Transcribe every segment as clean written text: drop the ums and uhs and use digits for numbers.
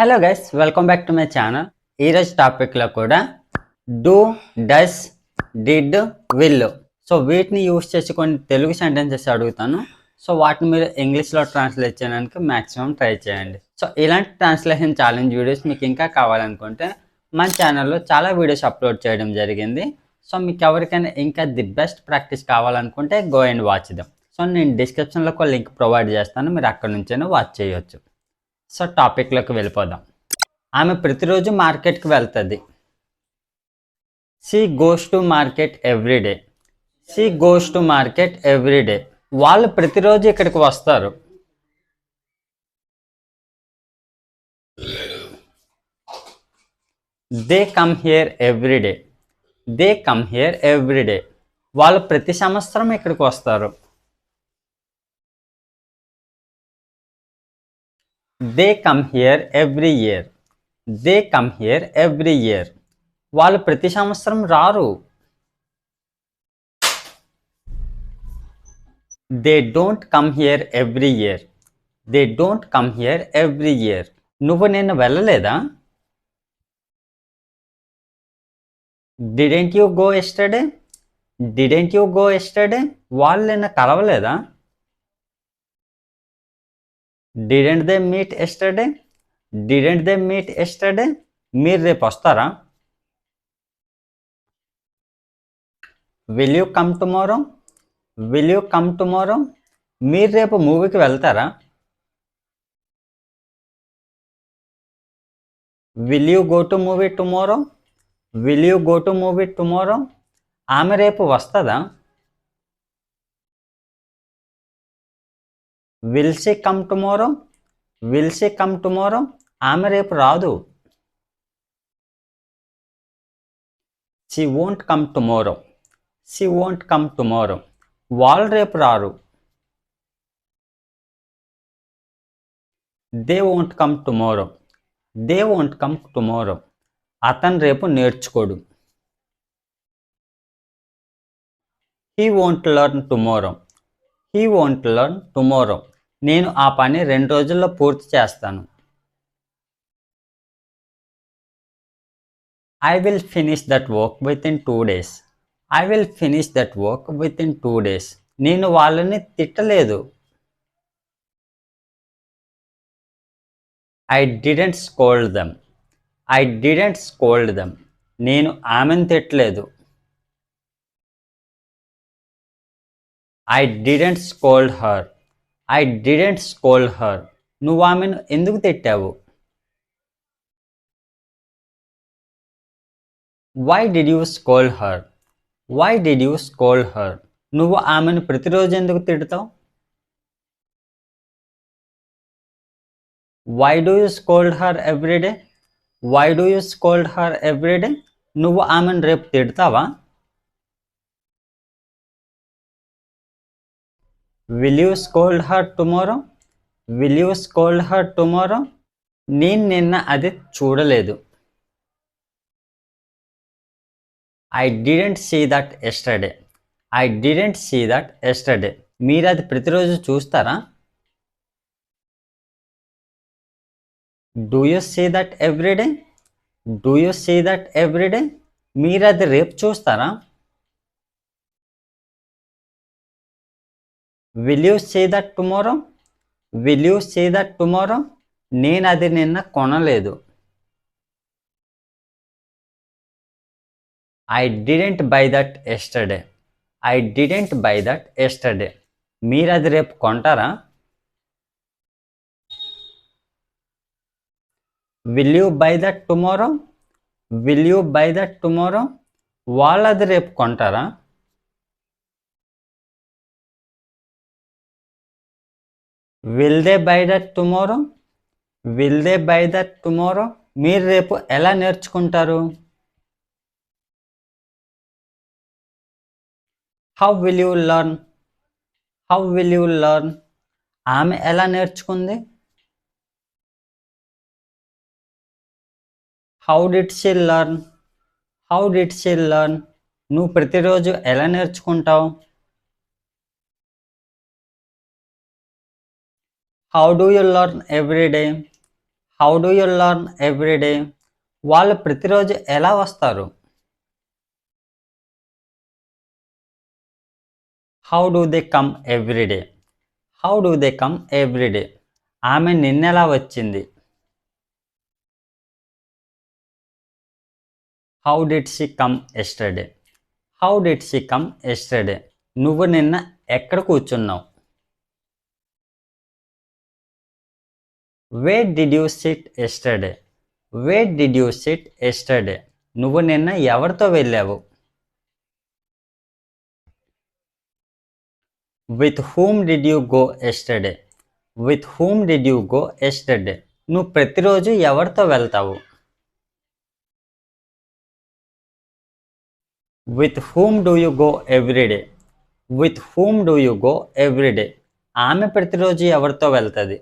Hello guys, welcome back to my channel. ఈరోజు టాపిక్లో కూడా do, does, did, will. So వీటిని యూస్ చేసి కొన్ని తెలుగు సెంటెన్సెస్ అడుగుతాను. సో వాటిని మీరు ఇంగ్లీష్లో ట్రాన్స్లేట్ చేయడానికి మ్యాక్సిమం ట్రై చేయండి. సో ఇలాంటి ట్రాన్స్లేషన్ ఛాలెంజ్ వీడియోస్ మీకు ఇంకా కావాలనుకుంటే మన ఛానల్లో చాలా వీడియోస్ అప్లోడ్ చేయడం జరిగింది. సో మీకు ఎవరికైనా ఇంకా ది బెస్ట్ ప్రాక్టీస్ కావాలనుకుంటే go and watch them. So నేను డిస్క్రిప్షన్లో ఒక లింక్ ప్రొవైడ్ చేస్తాను, మీరు అక్కడ నుంచైనా వాచ్ చేయొచ్చు. సో టాపిక్లోకి వెళ్ళిపోదాం. ఆమె ప్రతిరోజు మార్కెట్కి వెళ్తుంది. She goes to market everyday. She goes to market everyday. వాళ్ళు ప్రతిరోజు ఇక్కడికి వస్తారు. They come here everyday. They come here everyday. వాళ్ళు ప్రతి సంవత్సరం ఇక్కడికి వస్తారు. They come here every year. They come here every year. వాళ్ళు ప్రతి సంవత్సరం రారు. They don't come here every year. They don't come here every year. నువ్వు నిన్న వెళ్ళలేదా? Didn't you go yesterday. Didn't you go yesterday. వాళ్ళు నిన్న కలవలేదా? Didn't they meet yesterday. Didn't they meet yesterday. మీరు రేపు వస్తారా? Will you come tomorrow. Will you come tomorrow. మీరు రేపు మూవీకి వెళ్తారా? Will you go to movie tomorrow. Will you go to movie tomorrow. ఆమె రేపు వస్తుందా? Will she come tomorrow. Will she come tomorrow. ఆమె రేపు రాదు. She won't come tomorrow. She won't come tomorrow. వాళ్ళు రేపు రారు. They won't come tomorrow. They won't come tomorrow. అతను రేపు నేర్చుకోడు. He won't learn tomorrow. He won't learn tomorrow. నేను ఆ పని 2 రోజుల్లో పూర్తి చేస్తాను. I will finish that work within 2 days. I will finish that work within 2 days. నేను వాళ్ళని తిట్టలేదు. I didn't scold them. I didn't scold them. నేను ఆమెను తిట్టలేదు. I didn't scold her. I didn't scold her. నువ్వు ఆమెను ఎందుకు తిట్టావు? Why did you scold her. Why did you scold her. నువ్వు ఆమెను ప్రతిరోజు ఎందుకు తిడతావు? Why do you scold her every day. Why do you scold her every day. నువ్వు ఆమెను రేపు తిడతావా? Will you scold her tomorrow. Will you scold her tomorrow. నేను నిన్న అది చూడలేదు. I didn't see that yesterday. I didn't see that yesterday. మీరు అది ప్రతిరోజు చూస్తారా? Do you see that every day. Do you see that every day. మీరు అది రేపు చూస్తారా? Will you see that tomorrow. Will you see that tomorrow. నేను అది నిన్న కొనలేదు. I didn't buy that yesterday. I didn't buy that yesterday. మీరు అది రేపు కొంటారా? Will you buy that tomorrow. Will you buy that tomorrow. వాళ్ళు అది రేపు కొంటారా? Will they buy that tomorrow. Will they buy that tomorrow. మీరు రేపు ఎలా నేర్చుకుంటారు? How will you learn. How will you learn. ఆమె ఎలా నేర్చుకుంది? How did she learn. How did she learn. నువ్వు ప్రతిరోజు ఎలా నేర్చుకుంటావు? How do you learn every day. How do you learn every day? వాళ్ళు ప్రతిరోజు ఎలా వస్తారు? How do they come every day? How do they come every day? ఆమె నిన్నెలా వచ్చింది? How did she come yesterday? How did she come yesterday? నువ్వు నిన్న ఎక్కడ కూర్చున్నావు? Where did you sit yesterday? Where did you sit yesterday? నువ్వు నిన్న ఎవరితో వెళ్ళావు? With whom did you go yesterday? With whom did you go yesterday? నువ్వు ప్రతిరోజు ఎవరితో వెళ్తావు? With whom do you go every day? With whom do you go every day? ఆమె ప్రతిరోజు ఎవరితో వెళ్తుంది?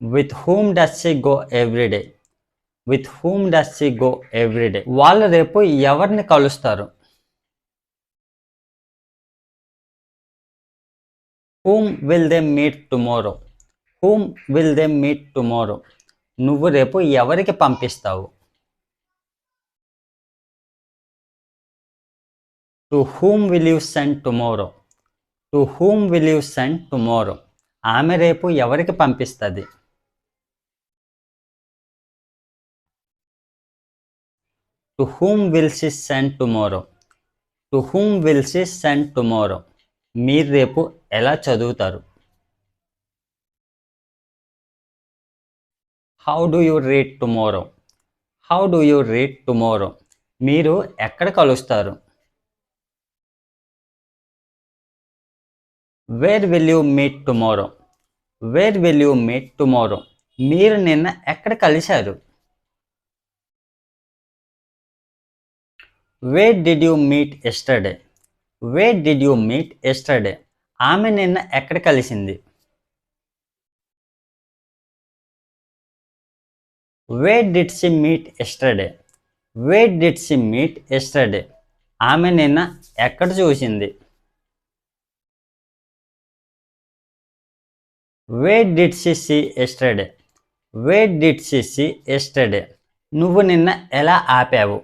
With whom does she go every day? With whom does she go every day? వాళ్ళు రేపు ఎవరిని కలుస్తారు? Whom will they meet tomorrow? Whom will they meet tomorrow? నువ్వు రేపు ఎవరికి పంపిస్తావు? To whom will you send tomorrow? To whom will you send tomorrow? ఆమె రేపు ఎవరికి పంపిస్తుంది? To whom will she send tomorrow? To whom will she send tomorrow? మీరు రేపు ఎలా చదువుతారు? How do you read tomorrow? How do you read tomorrow? మీరు ఎక్కడ కలుస్తారు? Wear will you meet tomorrow? Where will you meet tomorrow? మీరు నిన్న ఎక్కడ కలిశారు? Wear did you meet yesterday? Where did you meet yesterday? ఆమె నిన్న ఎక్కడ కలిసింది? Wear did she meet yesterday? Where did she meet yesterday? ఆమె నిన్న ఎక్కడ చూసింది? Where did she see yesterday? Where did she see yesterday? నువ్వు నిన్న ఎలా ఆపావు?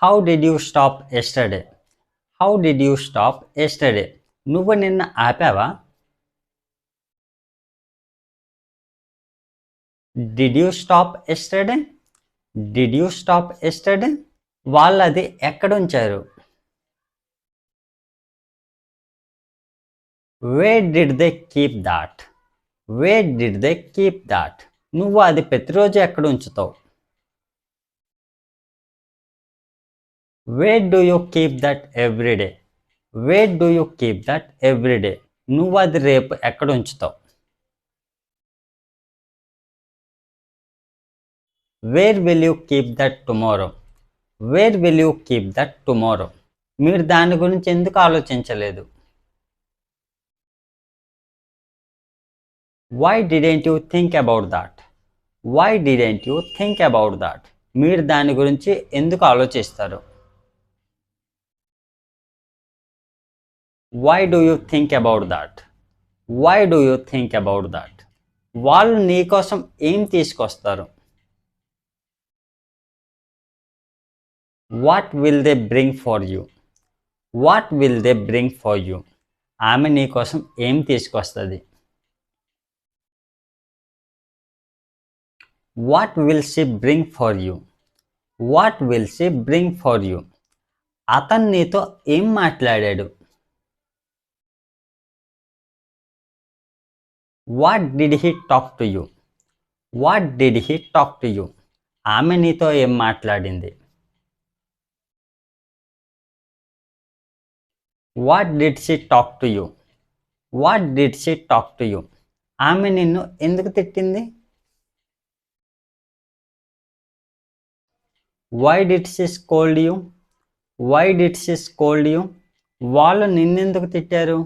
How did you stop yesterday? How did you stop yesterday? నువ్వు నిన్న ఆపావా? Did you stop yesterday? Did you stop yesterday? వాళ్ళు అది ఎక్కడ ఉంచారు? Where did they keep that? Where did they keep that? నువ్వు అది ప్రతిరోజు ఎక్కడ ఉంచుతావు? Where do you keep that every day? Where do you keep that every day? నువ్వు అది రేపు ఎక్కడ ఉంచుతావు? Where will you keep that tomorrow? Where will you keep that tomorrow? మీరు దాని గురించి ఎందుకు ఆలోచించలేదు? Why didn't you think about that? Why didn't you think about that? మీరు దాని గురించి ఎందుకు ఆలోచిస్తారు? Why do you think about that? Why do you think about that? వాళ్ళు నీ కోసం ఏం తీసుకొస్తారు? What will they bring for you? What will they bring for you? ఆమె నీ కోసం ఏం తీసుకొస్తుంది? What will she bring for you? What will she bring for you? అతను నీతో ఏం మాట్లాడాడు? What did he talk to you? What did he talk to you? ఆమె నీతో ఏం మాట్లాడింది? What did she talk to you? What did she talk to you? ఆమె నిన్ను ఎందుకు తిట్టింది? Why did she scold you? Why did she scold you? వాళ్ళు నిన్నెందుకు తిట్టారు?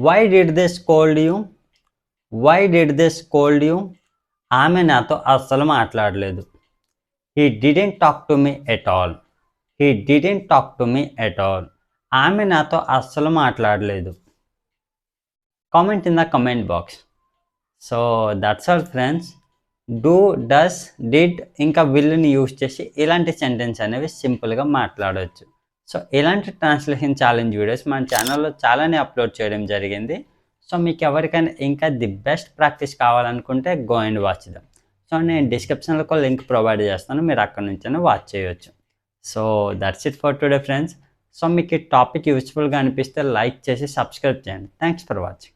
Why did they scold you? Why did they scold you? ఆమె నాతో అస్సలు మాట్లాడలేదు. He didn't talk to me at all. He didn't talk to me at all. ఆమె నాతో అస్సలు మాట్లాడలేదు. Comment in the comment box. So that's all friends. Do, does, did ఇంకా విల్ని యూజ్ చేసి ఇలాంటి సెంటెన్స్ అనేవి సింపుల్గా మాట్లాడవచ్చు. సో ఇలాంటి ట్రాన్స్లేషన్ ఛాలెంజ్ వీడియోస్ మన ఛానల్లో చాలానే అప్లోడ్ చేయడం జరిగింది. సో మీకు ఎవరికైనా ఇంకా ది బెస్ట్ ప్రాక్టీస్ కావాలనుకుంటే go and watch dum. So నేను డిస్క్రిప్షన్లో ఒక లింక్ ప్రొవైడ్ చేస్తాను, మీరు అక్కడ నుంచైనా వాచ్ చేయొచ్చు. So that's it for today friends. So మీకు ఈ టాపిక్ యూస్ఫుల్గా అనిపిస్తే లైక్ చేసి సబ్స్క్రైబ్ చేయండి. Thanks for watching.